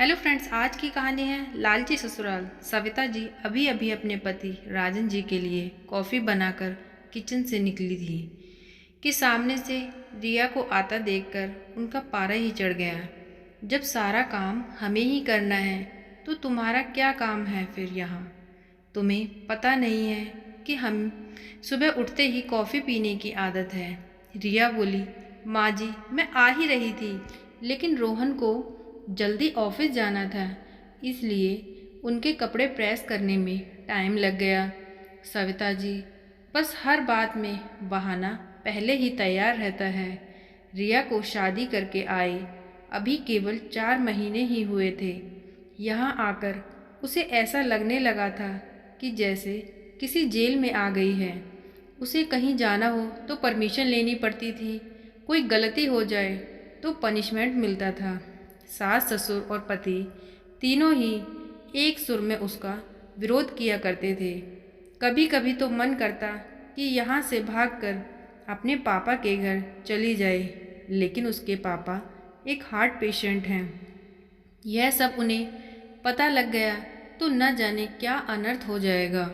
Hello friends, आज की कहानी है लालची ससुराल। सविता जी अभी अभी अपने पति राजन जी के लिए कॉफ़ी बनाकर किचन से निकली थी कि सामने से रिया को आता देखकर उनका पारा ही चढ़ गया। जब सारा काम हमें ही करना है तो तुम्हारा क्या काम है फिर यहाँ? तुम्हें पता नहीं है कि हम सुबह उठते ही कॉफ़ी पीने की आदत है। रिया बोली, माँ जी मैं आ ही रही थी, लेकिन रोहन को जल्दी ऑफिस जाना था, इसलिए उनके कपड़े प्रेस करने में टाइम लग गया। सविता जी, बस हर बात में बहाना पहले ही तैयार रहता है। रिया को शादी करके आए अभी केवल 4 महीने ही हुए थे। यहाँ आकर उसे ऐसा लगने लगा था कि जैसे किसी जेल में आ गई है। उसे कहीं जाना हो तो परमिशन लेनी पड़ती थी, कोई गलती हो जाए तो पनिशमेंट मिलता था। सास ससुर और पति तीनों ही एक सुर में उसका विरोध किया करते थे। कभी कभी तो मन करता कि यहाँ से भागकर अपने पापा के घर चली जाए, लेकिन उसके पापा एक हार्ट पेशेंट हैं। यह सब उन्हें पता लग गया तो न जाने क्या अनर्थ हो जाएगा।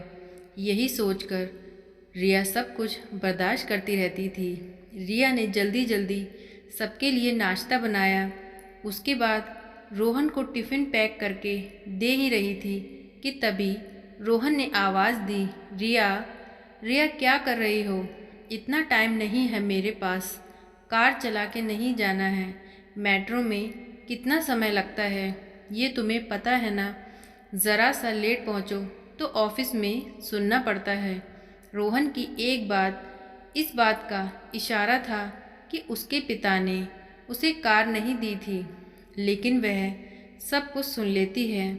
यही सोचकर रिया सब कुछ बर्दाश्त करती रहती थी। रिया ने जल्दी जल्दी सबके लिए नाश्ता बनाया। उसके बाद रोहन को टिफ़िन पैक करके दे ही रही थी कि तभी रोहन ने आवाज़ दी, रिया, रिया क्या कर रही हो? इतना टाइम नहीं है मेरे पास, कार चला के नहीं जाना है। मेट्रो में कितना समय लगता है ये तुम्हें पता है ना? ज़रा सा लेट पहुँचो तो ऑफिस में सुनना पड़ता है। रोहन की एक बात इस बात का इशारा था कि उसके पिता ने उसे कार नहीं दी थी, लेकिन वह सब कुछ सुन लेती है।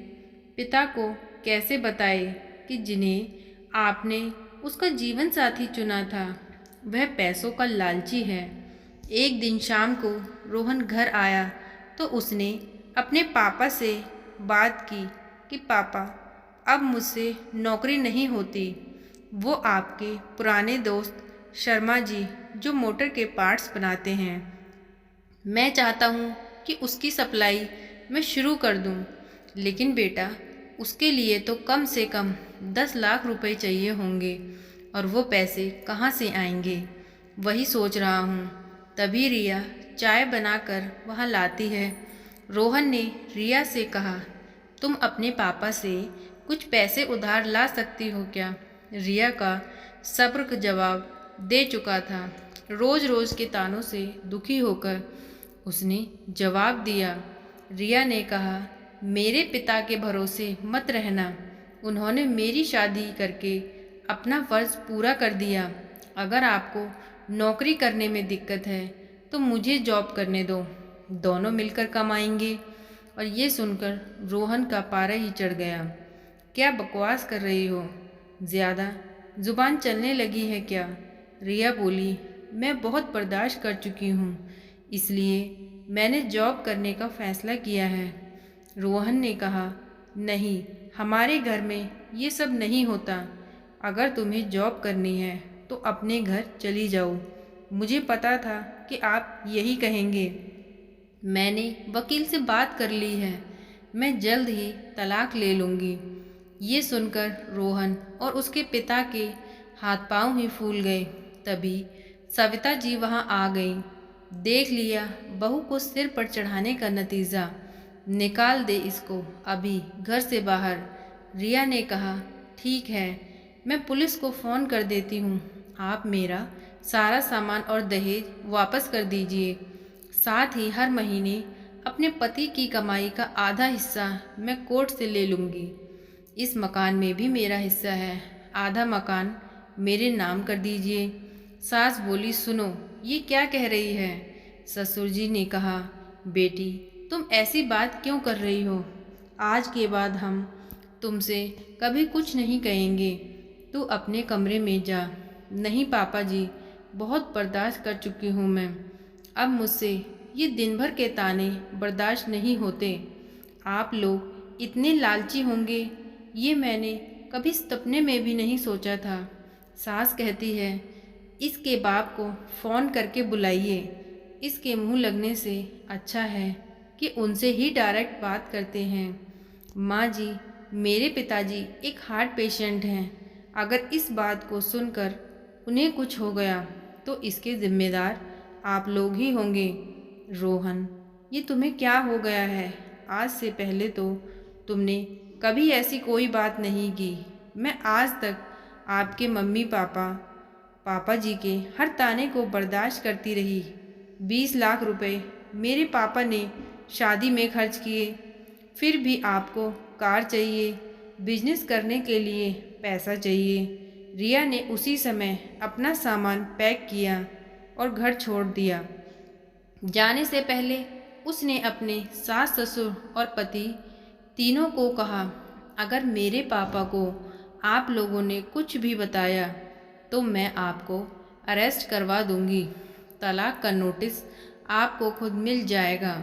पिता को कैसे बताए कि जिन्हें आपने उसका जीवन साथी चुना था वह पैसों का लालची है। एक दिन शाम को रोहन घर आया तो उसने अपने पापा से बात की कि पापा, अब मुझसे नौकरी नहीं होती। वो आपके पुराने दोस्त शर्मा जी जो मोटर के पार्ट्स बनाते हैं, मैं चाहता हूँ कि उसकी सप्लाई मैं शुरू कर दूँ, लेकिन बेटा उसके लिए तो कम से कम 10 लाख रुपए चाहिए होंगे, और वो पैसे कहाँ से आएंगे? वही सोच रहा हूँ। तभी रिया चाय बनाकर वहाँ लाती है। रोहन ने रिया से कहा, तुम अपने पापा से कुछ पैसे उधार ला सकती हो क्या? रिया का सब्र का जवाब दे चुका था। रोज रोज के तानों से दुखी होकर उसने जवाब दिया। रिया ने कहा, मेरे पिता के भरोसे मत रहना। उन्होंने मेरी शादी करके अपना फ़र्ज़ पूरा कर दिया। अगर आपको नौकरी करने में दिक्कत है तो मुझे जॉब करने दो, दोनों मिलकर कमाएंगे। और ये सुनकर रोहन का पारा ही चढ़ गया। क्या बकवास कर रही हो? ज़्यादा ज़ुबान चलने लगी है क्या? रिया बोली, मैं बहुत बर्दाश्त कर चुकी हूँ, इसलिए मैंने जॉब करने का फ़ैसला किया है। रोहन ने कहा, नहीं, हमारे घर में ये सब नहीं होता। अगर तुम्हें जॉब करनी है तो अपने घर चली जाओ। मुझे पता था कि आप यही कहेंगे। मैंने वकील से बात कर ली है, मैं जल्द ही तलाक ले लूँगी। ये सुनकर रोहन और उसके पिता के हाथ पांव ही फूल गए। तभी सविता जी वहाँ आ गई। देख लिया बहू को सिर पर चढ़ाने का नतीजा। निकाल दे इसको अभी घर से बाहर। रिया ने कहा, ठीक है, मैं पुलिस को फ़ोन कर देती हूँ। आप मेरा सारा सामान और दहेज वापस कर दीजिए। साथ ही हर महीने अपने पति की कमाई का आधा हिस्सा मैं कोर्ट से ले लूँगी। इस मकान में भी मेरा हिस्सा है, आधा मकान मेरे नाम कर दीजिए। सास बोली, सुनो ये क्या कह रही है? ससुर जी ने कहा, बेटी तुम ऐसी बात क्यों कर रही हो? आज के बाद हम तुमसे कभी कुछ नहीं कहेंगे। तू अपने कमरे में जा। नहीं पापा जी, बहुत बर्दाश्त कर चुकी हूँ मैं, अब मुझसे ये दिन भर के ताने बर्दाश्त नहीं होते। आप लोग इतने लालची होंगे ये मैंने कभी सपने में भी नहीं सोचा था। सास कहती है, इसके बाप को फ़ोन करके बुलाइए, इसके मुंह लगने से अच्छा है कि उनसे ही डायरेक्ट बात करते हैं। माँ जी, मेरे पिताजी एक हार्ट पेशेंट हैं। अगर इस बात को सुनकर उन्हें कुछ हो गया तो इसके जिम्मेदार आप लोग ही होंगे। रोहन, ये तुम्हें क्या हो गया है? आज से पहले तो तुमने कभी ऐसी कोई बात नहीं की। मैं आज तक आपके मम्मी पापा जी के हर ताने को बर्दाश्त करती रही। 20 लाख रुपए मेरे पापा ने शादी में खर्च किए, फिर भी आपको कार चाहिए, बिजनेस करने के लिए पैसा चाहिए। रिया ने उसी समय अपना सामान पैक किया और घर छोड़ दिया। जाने से पहले उसने अपने सास ससुर और पति तीनों को कहा, अगर मेरे पापा को आप लोगों ने कुछ भी बताया तो मैं आपको अरेस्ट करवा दूंगी। तलाक का नोटिस आपको खुद मिल जाएगा।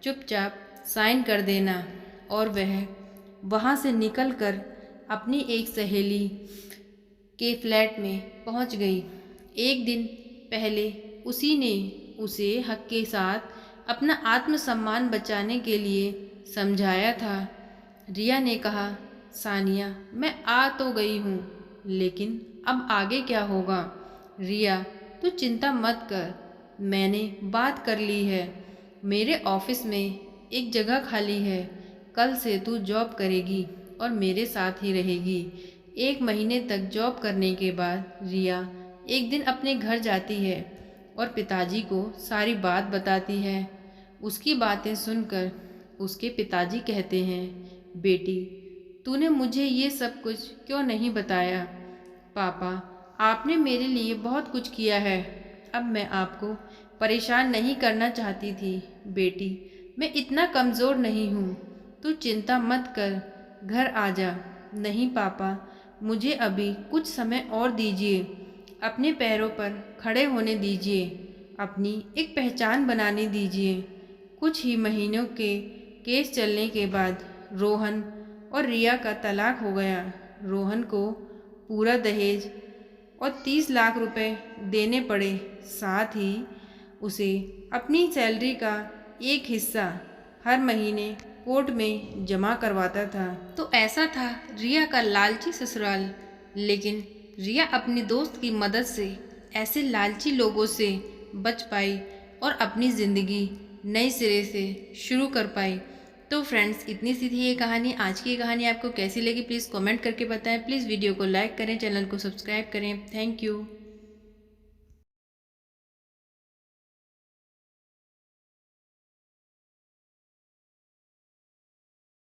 चुपचाप साइन कर देना। और वह वहाँ से निकलकर अपनी एक सहेली के फ्लैट में पहुँच गई। एक दिन पहले उसी ने उसे हक के साथ अपना आत्मसम्मान बचाने के लिए समझाया था। रिया ने कहा, सानिया, मैं आ तो गई हूँ, लेकिन अब आगे क्या होगा? रिया, तू चिंता मत कर, मैंने बात कर ली है। मेरे ऑफिस में एक जगह खाली है। कल से तू जॉब करेगी और मेरे साथ ही रहेगी। 1 महीने तक जॉब करने के बाद रिया एक दिन अपने घर जाती है और पिताजी को सारी बात बताती है। उसकी बातें सुनकर उसके पिताजी कहते हैं, बेटी, तूने मुझे ये सब कुछ क्यों नहीं बताया? पापा, आपने मेरे लिए बहुत कुछ किया है। अब मैं आपको परेशान नहीं करना चाहती थी। बेटी, मैं इतना कमज़ोर नहीं हूँ। तू चिंता मत कर, घर आ जा। नहीं पापा, मुझे अभी कुछ समय और दीजिए। अपने पैरों पर खड़े होने दीजिए। अपनी एक पहचान बनाने दीजिए। कुछ ही महीनों के केस चलने के बाद रोहन और रिया का तलाक हो गया। रोहन को पूरा दहेज और 30 लाख रुपए देने पड़े। साथ ही उसे अपनी सैलरी का एक हिस्सा हर महीने कोर्ट में जमा करवाता था। तो ऐसा था रिया का लालची ससुराल। लेकिन रिया अपनी दोस्त की मदद से ऐसे लालची लोगों से बच पाई और अपनी ज़िंदगी नए सिरे से शुरू कर पाई। तो फ्रेंड्स, इतनी सी थी ये कहानी। आज की ये कहानी आपको कैसी लगी प्लीज़ कमेंट करके बताएं। प्लीज़ वीडियो को लाइक करें, चैनल को सब्सक्राइब करें। Thank you.